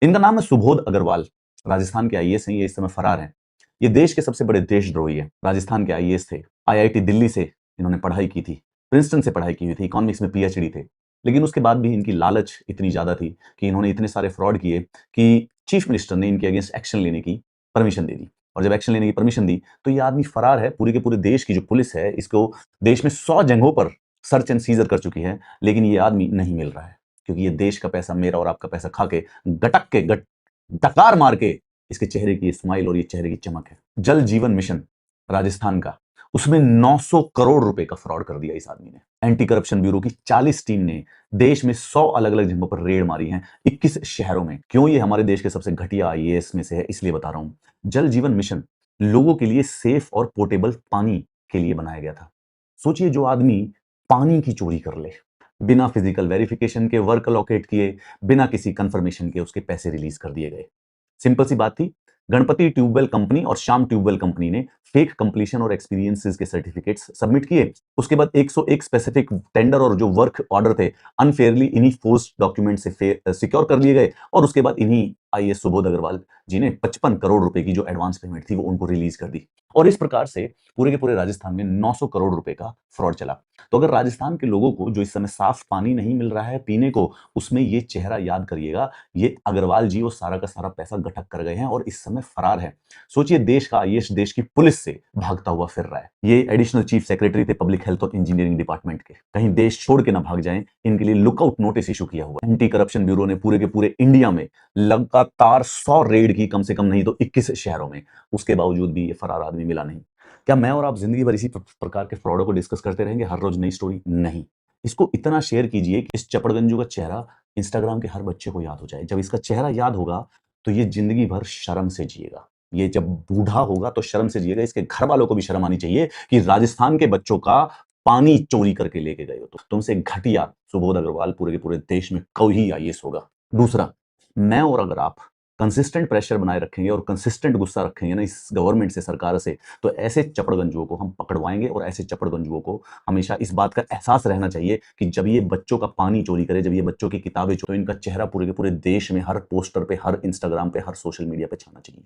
इनका नाम है सुबोध अग्रवाल। राजस्थान के आईएएस हैं, ये इस समय फरार हैं। ये देश के सबसे बड़े देशद्रोही हैं। राजस्थान के आईएएस थे। आईआईटी दिल्ली से इन्होंने पढ़ाई की थी, प्रिंसटन से पढ़ाई की हुई थी, इकोनॉमिक्स में पीएचडी थे। लेकिन उसके बाद भी इनकी लालच इतनी ज्यादा थी कि इन्होंने इतने सारे फ्रॉड किए कि चीफ मिनिस्टर ने इनके अगेंस्ट एक्शन लेने की परमिशन दे दी। और जब एक्शन लेने की परमिशन दी तो ये आदमी फरार है। पूरे के पूरे देश की जो पुलिस है इसको देश में 100 जगहों पर सर्च एंड सीजर कर चुकी है, लेकिन ये आदमी नहीं मिल रहा है। क्योंकि ये देश का पैसा, मेरा और आपका पैसा खा के गटक के डकार मार के इसके चेहरे की स्माइल और ये चेहरे की चमक है। जल जीवन मिशन राजस्थान का, उसमें 900 करोड़ रुपए का फ्रॉड कर दिया इस आदमी ने। एंटी करप्शन ब्यूरो की 40 टीम ने देश में 100 अलग अलग जगहों पर रेड मारी है, 21 शहरों में। क्यों ये हमारे देश के सबसे घटिया आईएएस में से है, इसलिए बता रहा हूं। जल जीवन मिशन लोगों के लिए सेफ और पोर्टेबल पानी के लिए बनाया गया था। सोचिए, जो आदमी पानी की चोरी कर ले, बिना फिजिकल वेरिफिकेशन के वर्क अलोकेट किए, बिना किसी कंफर्मेशन के उसके पैसे रिलीज कर दिए गए। सिंपल सी बात थी। गणपति ट्यूबवेल कंपनी और श्याम ट्यूबवेल कंपनी ने फेक कंप्लीशन और एक्सपीरियंसेस के सर्टिफिकेट्स सबमिट किए। उसके बाद 101 स्पेसिफिक टेंडर और जो वर्क ऑर्डर थे अनफेयरली इन्हीं फोर्स्ड डॉक्यूमेंट से सिक्योर कर लिए गए। और उसके बाद इन्हीं आईएएस सुबोध अग्रवाल जी ने 55 करोड़ रुपए की जो एडवांस पेमेंट थी वो उनको रिलीज कर दी। और इस प्रकार से पूरे के पूरे राजस्थान में 900 करोड़ रुपए का फ्रॉड चला। तो अगर राजस्थान के लोगों को जो इस समय साफ पानी नहीं मिल रहा है पीने को, उसमें ये चेहरा याद करिएगा। ये अग्रवाल जी वो सारा का सारा पैसा गठक कर गए हैं और इस समय फरार है। सोचिए, देश का आईएएस देश की पुलिस से भागता हुआ फिर रहा है। ये एडिशनल चीफ सेक्रेटरी थे पब्लिक हेल्थ और इंजीनियरिंग डिपार्टमेंट के। कहीं देश छोड़ के ना भाग जाएं, इनके लिए लुकआउट नोटिस इशू किया हुआ है। एंटी करप्शन ब्यूरो ने पूरे के पूरे इंडिया में लगातार 100 रेड की, कम से कम नहीं तो 21 शहरों में। उसके बावजूद भी ये फरार आदमी मिला नहीं। क्या मैं और आप जिंदगी भर इसी प्रकार के फ्रॉडों को डिस्कस करते रहेंगे, हर रोज नई स्टोरी? नहीं। इसको इतना शेयर कीजिए कि इस चपड़गंजू का चेहरा इंस्टाग्राम के हर बच्चे को याद हो जाए। जब इसका चेहरा याद होगा तो ये जिंदगी भर शर्म से जिएगा। ये जब बूढ़ा होगा तो शर्म से जिएगा। इसके घर वालों को भी शर्म आनी चाहिए कि राजस्थान के बच्चों का पानी चोरी करके लेके गए हो। तो तुमसे घटिया सुबोध अग्रवाल पूरे के पूरे देश में कोई आईएएस होगा। दूसरा, मैं और अगर आप कंसिस्टेंट प्रेशर बनाए रखेंगे और कंसिस्टेंट गुस्सा रखेंगे ना इस गवर्नमेंट से, सरकार से, तो ऐसे चपड़गंजुओं को हम पकड़वाएंगे। और ऐसे चपड़गंजुओं को हमेशा इस बात का एहसास रहना चाहिए कि जब ये बच्चों का पानी चोरी करे, जब ये बच्चों की किताबें चोरी, तो इनका चेहरा पूरे के पूरे देश में हर पोस्टर पे, हर इंस्टाग्राम पे, हर सोशल मीडिया पे छाना चाहिए।